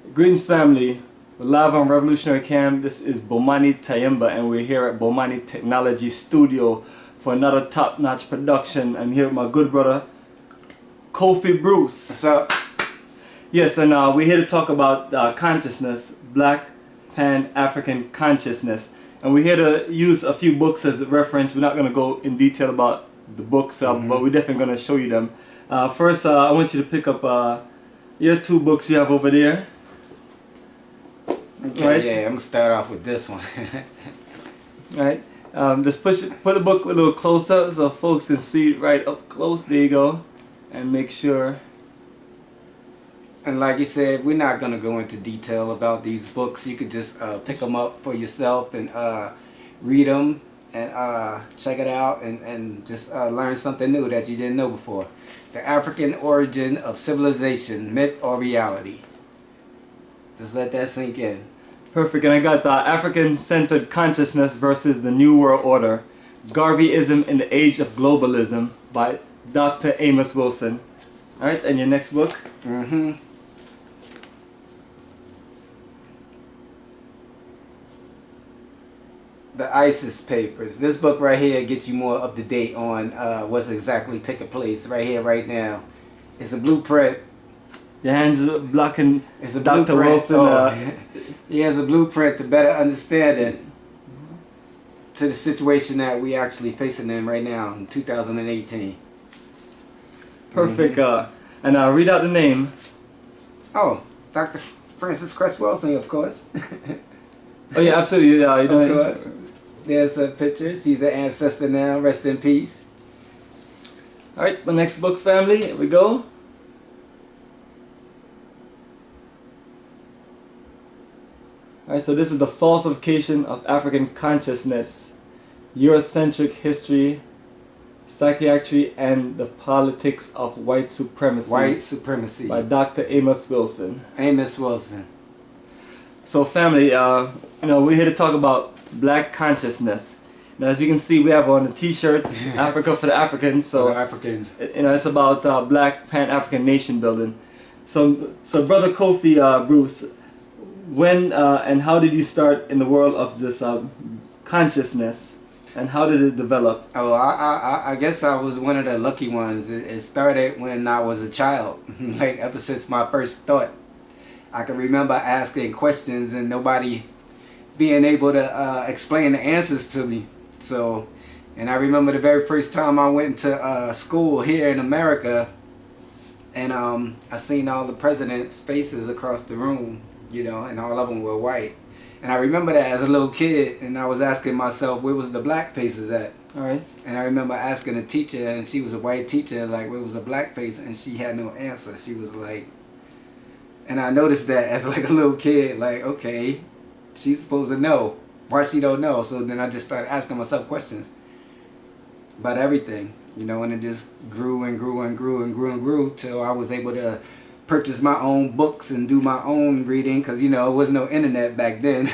Greetings, family. We're live on Revolutionary Cam. This is Bomani Tayemba, and we're here at Bomani Technology Studio for another top-notch production. I'm here with my good brother, Kofi Bruce. What's up? Yes, and we're here to talk about consciousness, Black Pan-African consciousness. And we're here to use a few books as a reference. We're not going to go in detail about the books, but we're definitely going to show you them. First, I want you to pick up your two books you have over there. Okay, right? yeah, I'm gonna start off with this one. Right, just put the book a little closer so folks can see it right up close. There you go, and make sure. And like you said, we're not gonna go into detail about these books. You could just pick them up for yourself and read them and check it out and just learn something new that you didn't know before. The African Origin of Civilization, Myth or Reality. Just let that sink in. Perfect, and I got the African-centered consciousness versus the New World Order, Garveyism in the Age of Globalism by Dr. Amos Wilson. All right, and your next book? The ISIS Papers. This book right here gets you more up to date on what's exactly taking place right here, right now. It's a blueprint. Your hands are blocking It's a Dr. blueprint. Wilson. He has a blueprint to better understanding to the situation that we actually facing in right now in 2018. Perfect. And read out the name. Oh, Dr. Francis Cresswell, of course. Oh yeah, absolutely. You know, Of course. There's a picture. He's an ancestor now. Rest in peace. All right, the next book, family. Here we go. Alright, so this is the falsification of African consciousness, Eurocentric history, psychiatry, and the politics of white supremacy. White supremacy. By Dr. Amos Wilson. Amos Wilson. So, family, we're here to talk about Black consciousness. Now, as you can see, we have on the T-shirts, Africa for the Africans. So, For the Africans. It's about Black Pan-African nation building. So, Brother Kofi Bruce. When and how did you start in the world of this consciousness, and how did it develop? Oh, I guess I was one of the lucky ones. It started when I was a child. Like ever since my first thought, I can remember asking questions and nobody being able to explain the answers to me. So, and I remember the very first time I went to school here in America, and I seen all the presidents' faces across the room. And all of them were white. And I remember that as a little kid, and I was asking myself, where was the black faces at? All right. And I remember asking a teacher, and she was a white teacher, like, where was the black face? And she had no answer. She was like, and I noticed that as like a little kid, like, okay, she's supposed to know. Why she don't know? So then I just started asking myself questions about everything, and it just grew and grew and grew and grew and grew till I was able to purchase my own books and do my own reading, because it was no internet back then.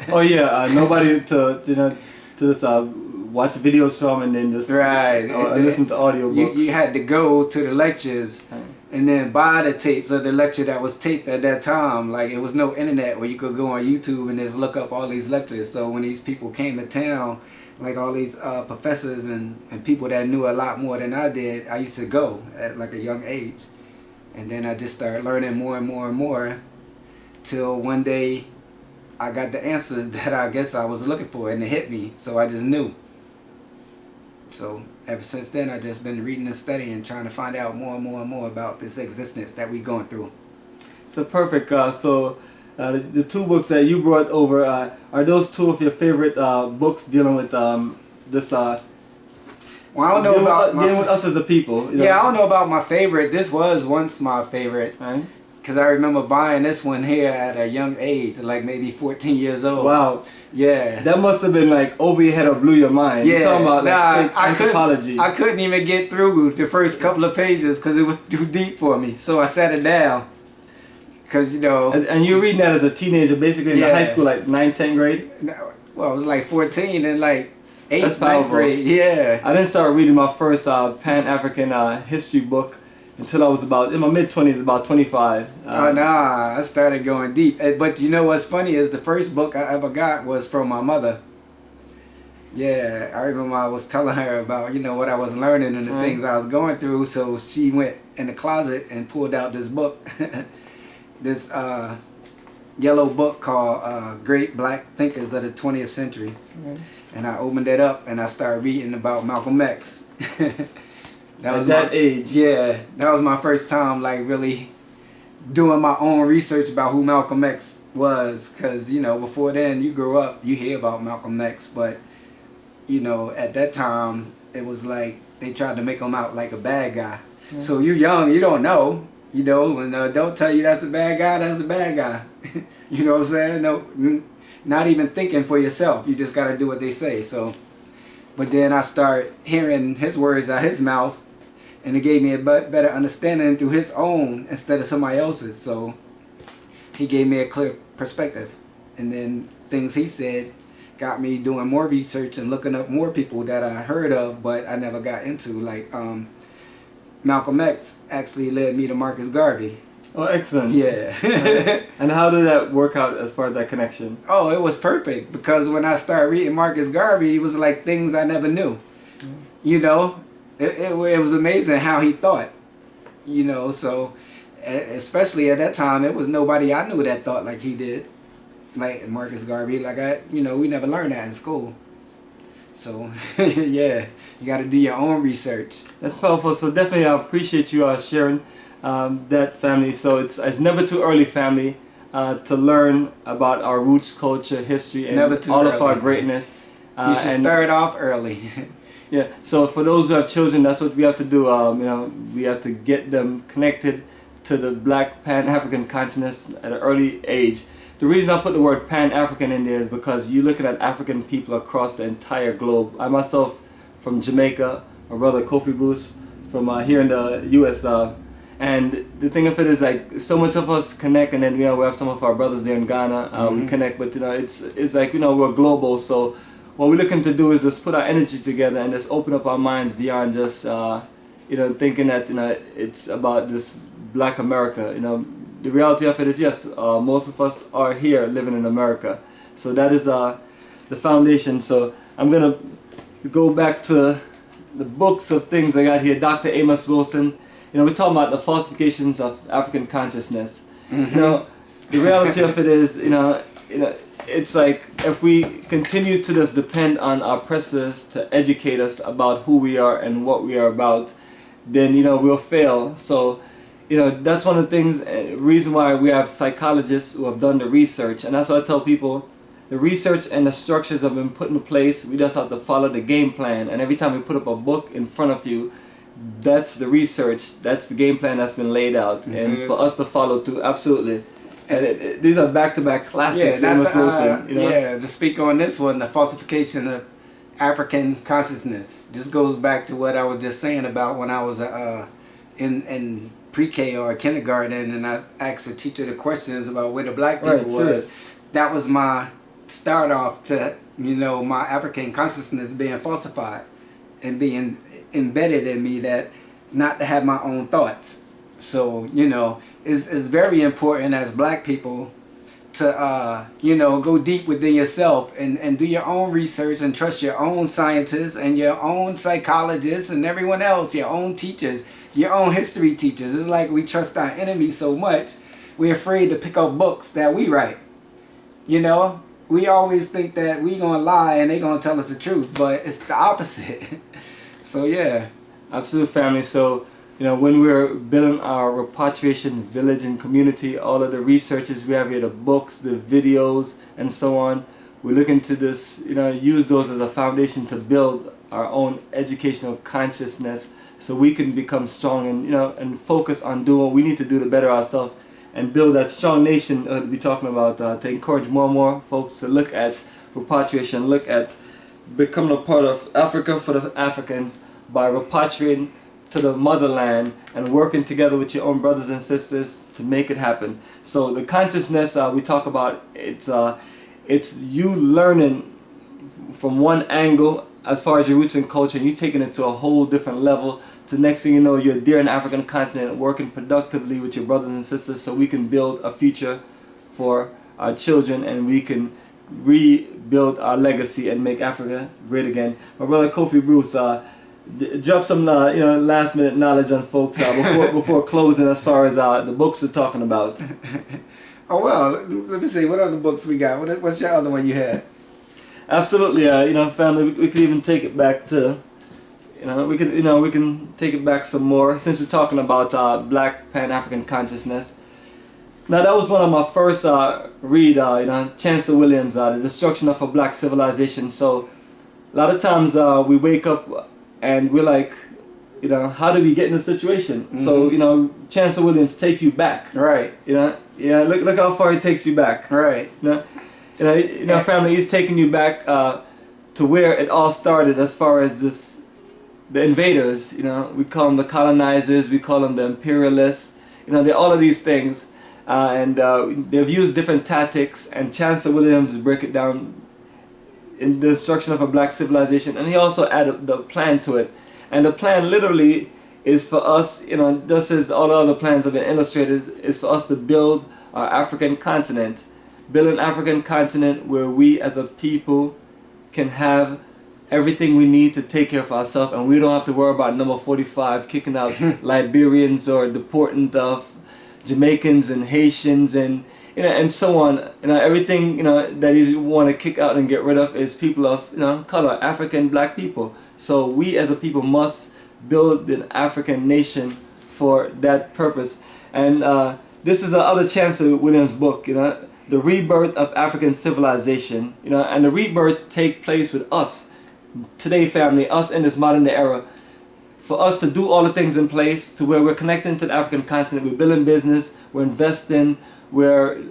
Oh yeah, nobody to just watch videos from and then just listen to audio books. You had to go to the lectures and then buy the tapes of the lecture that was taped at that time. Like, it was no internet where you could go on YouTube and just look up all these lectures. So when these people came to town, like all these professors and people that knew a lot more than I did, I used to go at like a young age. And then I just started learning more and more and more till one day I got the answers that I guess I was looking for, and it hit me. So I just knew. So ever since then, I've just been reading and studying, trying to find out more and more and more about this existence that we're going through. So perfect. The two books that you brought over, are those two of your favorite books dealing with this Well, I don't know about dealing with us as a people. Yeah, I don't know about my favorite. This was once my favorite. Right. Because I remember buying this one here at a young age, like maybe 14 years old. Wow. Yeah. That must have been like over your head or blew your mind. Yeah. You're talking about like anthropology. I couldn't even get through the first couple of pages because it was too deep for me. So I sat it down. Because, And you were reading that as a teenager, basically in the high school, like 9th, 10th grade? Well, I was like 14 and like 8th, That's powerful. 9th grade. Yeah. I didn't start reading my first Pan-African history book until I was about in my mid-20s, about 25. Oh nah, I started going deep. But you know what's funny is the first book I ever got was from my mother. Yeah, I remember I was telling her about, you know, what I was learning and the things I was going through. So she went in the closet and pulled out this book, this yellow book called Great Black Thinkers of the 20th Century. And I opened it up and I started reading about Malcolm X. That was that age. Yeah, that was my first time like really doing my own research about who Malcolm X was. Because, you know, before then you grew up, you hear about Malcolm X, but you know, at that time, it was like they tried to make him out like a bad guy. Yeah. So you're young, you don't know. You know, when an adult tell you that's a bad guy, that's the bad guy. You know what I'm saying? No, not even thinking for yourself. You just got to do what they say. So, but then I start hearing his words out his mouth, and it gave me a better understanding through his own instead of somebody else's. So he gave me a clear perspective. And then things he said got me doing more research and looking up more people that I heard of but I never got into. Like Malcolm X actually led me to Marcus Garvey. Oh, excellent. Yeah. And how did that work out as far as that connection? Oh, it was perfect because when I started reading Marcus Garvey, it was like things I never knew. You know, it was amazing how he thought. You know, so especially at that time, it was nobody I knew that thought like he did. Like Marcus Garvey, like we never learned that in school. So yeah, you got to do your own research. That's powerful. So definitely, I appreciate you sharing that, family. So it's never too early, family, to learn about our roots, culture, history, and all of our greatness. You should start off early. Yeah. So for those who have children, that's what we have to do. You know, we have to get them connected to the Black Pan-African consciousness at an early age. The reason I put the word Pan-African in there is because you're looking at African people across the entire globe. I myself from Jamaica, my brother Kofi Bruce from here in the U.S. And the thing of it is like so much of us connect, and then we have some of our brothers there in Ghana. We connect, but it's like we're global. So what we're looking to do is just put our energy together and just open up our minds beyond just thinking that it's about this Black America. The reality of it is, yes, most of us are here living in America. So that is the foundation. So I'm going to go back to the books of things I got here. Dr. Amos Wilson. We're talking about the falsifications of African consciousness. The reality of it is, it's like if we continue to just depend on our oppressors to educate us about who we are and what we are about, then, we'll fail. So, that's one of the things, reason why we have psychologists who have done the research. And that's why I tell people, the research and the structures have been put in place. We just have to follow the game plan. And every time we put up a book in front of you, that's the research, that's the game plan that's been laid out. And for us to follow through, absolutely. And these are back-to-back classics. Amos Wilson, Yeah, to speak on this one, the falsification of African consciousness. This goes back to what I was just saying about when I was in pre-K or kindergarten, and I asked the teacher the questions about where the Black people was. That was my start off to my African consciousness being falsified and being embedded in me, that not to have my own thoughts. So it's very important as Black people to go deep within yourself and do your own research and trust your own scientists and your own psychologists and everyone else, your own teachers, your own history teachers. It's like we trust our enemies so much, we're afraid to pick up books that we write. We always think that we gonna lie and they gonna tell us the truth, but it's the opposite. So yeah. Absolute, family. So when we're building our repatriation village and community, all of the researches we have here, the books, the videos, and so on, we're looking to this, use those as a foundation to build our own educational consciousness, so we can become strong and and focus on doing what we need to do to better ourselves and build that strong nation we're talking about, to encourage more and more folks to look at repatriation, look at becoming a part of Africa for the Africans by repatriating to the motherland and working together with your own brothers and sisters to make it happen. So the consciousness we talk about, it's you learning from one angle as far as your roots and culture, and you're taking it to a whole different level. To next thing you know, you're there in the African continent, working productively with your brothers and sisters, so we can build a future for our children, and we can rebuild our legacy and make Africa great again. My brother Kofi Bruce, drop some last minute knowledge on folks before closing, as far as the books we're talking about. Oh well, let me see. What other books we got? What's your other one you had? Absolutely, family. We could even take it back to, we can take it back some more, since we're talking about Black Pan-African consciousness. Now that was one of my first read. Chancellor Williams, The Destruction of a Black Civilization. So a lot of times we wake up and we're like, how did we get in this situation? Mm-hmm. So Chancellor Williams takes you back. Right. Look how far he takes you back. Right. Family, he's taking you back to where it all started, as far as the invaders. We call them the colonizers, we call them the imperialists. They're all of these things, and they've used different tactics. And Chancellor Williams break it down in the destruction of a black civilization, and he also added the plan to it. And the plan literally is for us, just as all the other plans have been illustrated, is for us to build our African continent. Build an African continent where we as a people can have everything we need to take care of ourselves, and we don't have to worry about number 45 kicking out Liberians or deporting Jamaicans and Haitians and so on. Everything that he want to kick out and get rid of is people of color, African black people. So we as a people must build an African nation for that purpose. And this is the other Chancellor Williams book, The Rebirth of African Civilization, and the rebirth take place with us today, family, us in this modern day era. For us to do all the things in place to where we're connecting to the African continent, we're building business, we're investing, we're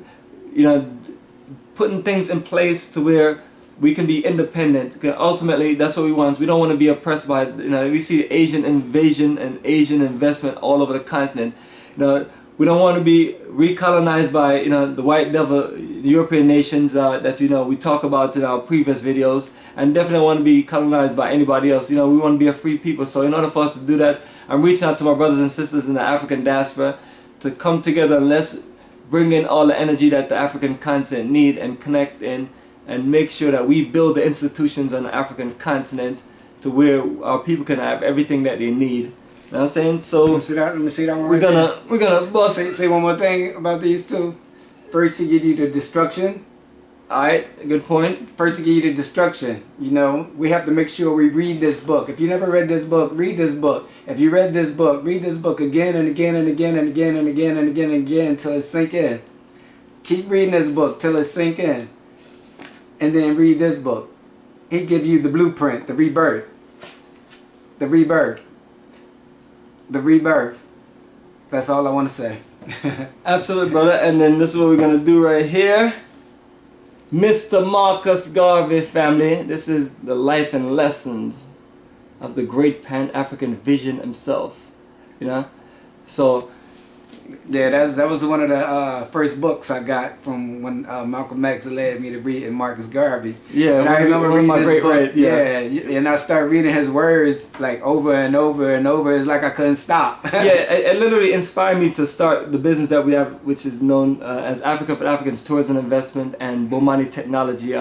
putting things in place to where we can be independent. Ultimately, that's what we want. We don't want to be oppressed by, we see Asian invasion and Asian investment all over the continent. We don't want to be recolonized by the white devil, the European nations that we talk about in our previous videos, and definitely want to be colonized by anybody else. We want to be a free people. So in order for us to do that, I'm reaching out to my brothers and sisters in the African diaspora to come together, and let's bring in all the energy that the African continent need and connect in, and make sure that we build the institutions on the African continent to where our people can have everything that they need. You know what I'm saying? So let me see that one. We're gonna bust. Say one more thing about these two. First, he give you the destruction. Alright, good point. First, he give you the destruction. We have to make sure we read this book. If you never read this book, read this book. If you read this book, read this book again and again and again and again and again and again and again until it sink in. Keep reading this book till it sink in, and then read this book. He give you the blueprint, the rebirth. The rebirth. The rebirth. That's all I want to say. Absolutely, brother. And then this is what we're going to do right here. Mr. Marcus Garvey, family. This is the life and lessons of the great Pan-African vision himself. So yeah, that was one of the first books I got from when Malcolm X led me to read, and Marcus Garvey. Yeah, and I remember reading this book. Yeah, and I started reading his words like over and over and over. It's like I couldn't stop. Yeah, it literally inspired me to start the business that we have, which is known as Africa for Africans Tourism Investment and Bomani Technology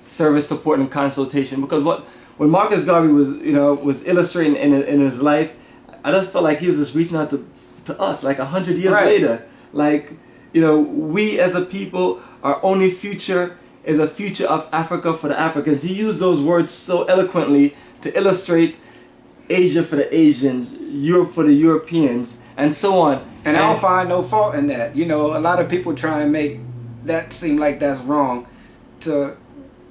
Service Support and Consultation. Because when Marcus Garvey was illustrating in his life, I just felt like he was just reaching out to us like 100 years later. Like, we as a people, our only future is a future of Africa for the Africans. He used those words so eloquently to illustrate Asia for the Asians, Europe for the Europeans, and so on. And I don't find no fault in that. A lot of people try and make that seem like that's wrong, to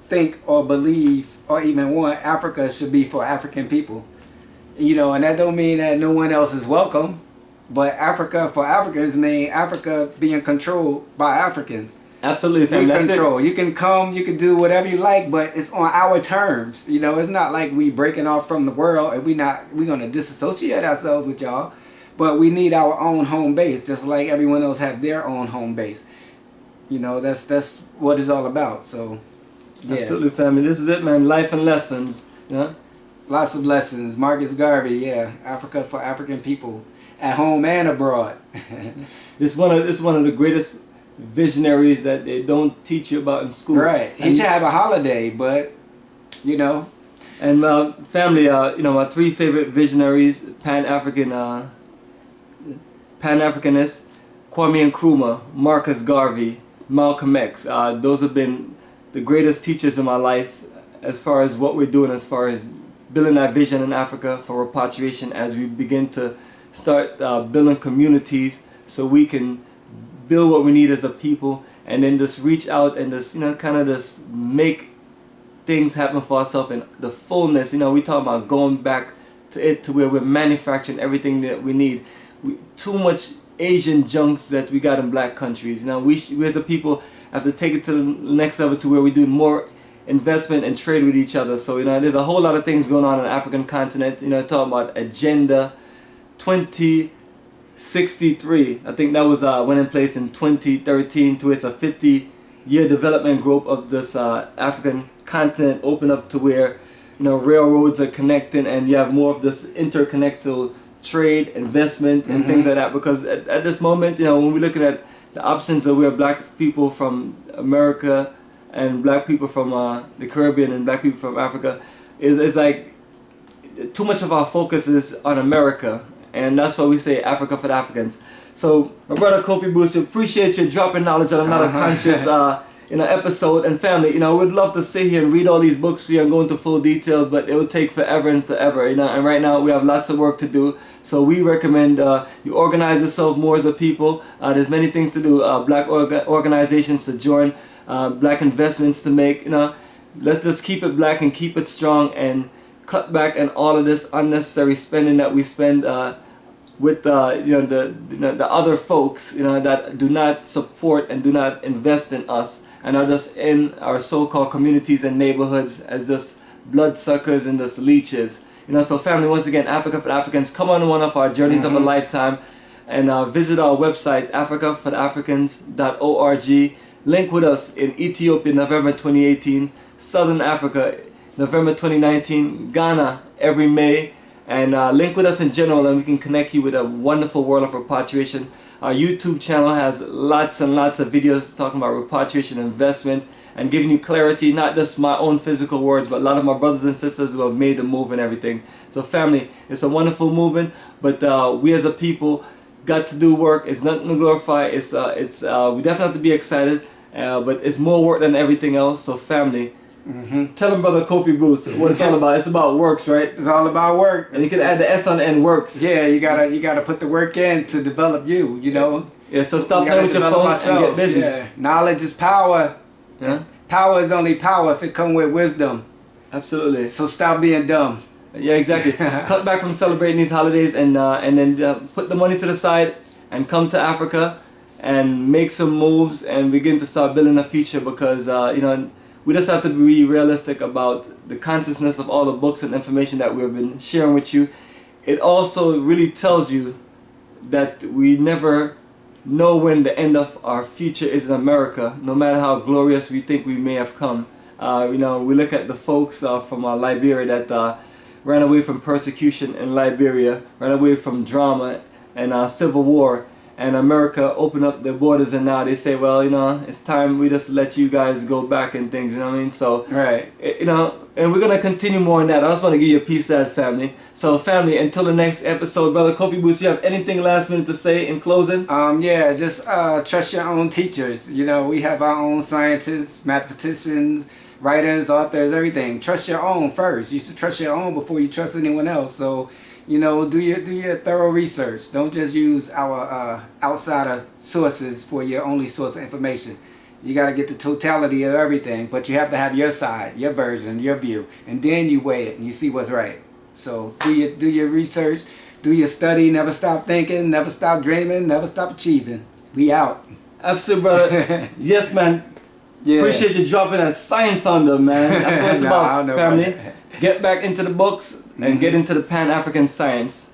think or believe or even want Africa should be for African people. And that don't mean that no one else is welcome. But Africa for Africans mean Africa being controlled by Africans. Absolutely, family. We control. You can come, you can do whatever you like, but it's on our terms. It's not like we breaking off from the world and we're gonna disassociate ourselves with y'all. But we need our own home base, just like everyone else have their own home base. That's what it's all about. So yeah. Absolutely, family. This is it, man. Life and lessons. Yeah. Lots of lessons. Marcus Garvey, yeah. Africa for African people, at home and abroad. This one of the greatest visionaries that they don't teach you about in school. Right. He should have a holiday, but you know. And family, my three favorite visionaries, Pan-Africanists, Kwame Nkrumah, Marcus Garvey, Malcolm X. Those have been the greatest teachers in my life as far as what we're doing, as far as building that vision in Africa for repatriation, as we begin to start building communities so we can build what we need as a people, and then just reach out and just kind of just make things happen for ourselves in the fullness. We talk about going back to where we're manufacturing everything that we need. Too much Asian junks that we got in black countries. We as a people have to take it to the next level, to where we do more investment and trade with each other. So there's a whole lot of things going on in the African continent. Talking about Agenda 2063. I think that was went in place in 2013. To it's a 50-year development group of this African continent, open up to where railroads are connecting, and you have more of this interconnected trade, investment, and things like that. Because at this moment, when we're looking at the options that we're black people from America and black people from the Caribbean and black people from Africa, is like too much of our focus is on America, and that's why we say Africa for the Africans. So my brother Kofi Bruce, appreciate you dropping knowledge on another conscious episode. And family, we'd love to sit here and read all these books for you and go into full details, but it would take forever and ever, and right now we have lots of work to do. So we recommend you organize yourself more as a people. There's many things to do, black organizations to join, black investments to make. Let's just keep it black and keep it strong, and cut back on all of this unnecessary spending that we spend with the other folks that do not support and do not invest in us, and are just in our so-called communities and neighborhoods as just bloodsuckers and just leeches. So family, once again, Africa for the Africans, come on one of our journeys of a lifetime, and visit our website, africafortheafricans.org. Link with us in Ethiopia, November 2018, Southern Africa, November 2019, Ghana, every May, and link with us in general, and we can connect you with a wonderful world of repatriation. Our YouTube channel has lots and lots of videos talking about repatriation investment and giving you clarity, not just my own physical words, but a lot of my brothers and sisters who have made the move and everything. So family, it's a wonderful movement, but we as a people got to do work. It's nothing to glorify. We definitely have to be excited, but it's more work than everything else. So family, tell him, brother Kofi Bruce, what it's all about. It's about works, right? It's all about work. And you can add the S on the end, works. Yeah, you gotta put the work in to develop you. Yeah. So stop playing with your phone and get busy. Yeah. Knowledge is power. Yeah. Power is only power if it comes with wisdom. Absolutely. So stop being dumb. Yeah, exactly. Cut back from celebrating these holidays, and then put the money to the side and come to Africa and make some moves and begin to start building a future, because we just have to be realistic about the consciousness of all the books and information that we've been sharing with you. It also really tells you that we never know when the end of our future is in America, no matter how glorious we think we may have come. We look at the folks from Liberia that ran away from persecution in Liberia, ran away from drama and civil war, and America opened up their borders, and now they say, well, it's time we just let you guys go back and things, So, right. And we're going to continue more on that. I just want to give you a piece of that, family. So, family, until the next episode, brother Kofi Bruce, you have anything last minute to say in closing? Yeah, just trust your own teachers. We have our own scientists, mathematicians, writers, authors, everything. Trust your own first. You should trust your own before you trust anyone else. So, do your thorough research. Don't just use our outsider sources for your only source of information. You got to get the totality of everything, but you have to have your side, your version, your view, and then you weigh it and you see what's right. So do your research, do your study, never stop thinking, never stop dreaming, never stop achieving. We out. Absolutely, brother. Yes, man. Yeah. Appreciate you dropping that science on them, man. That's what it's about, family. Get back into the books and get into the Pan-African science.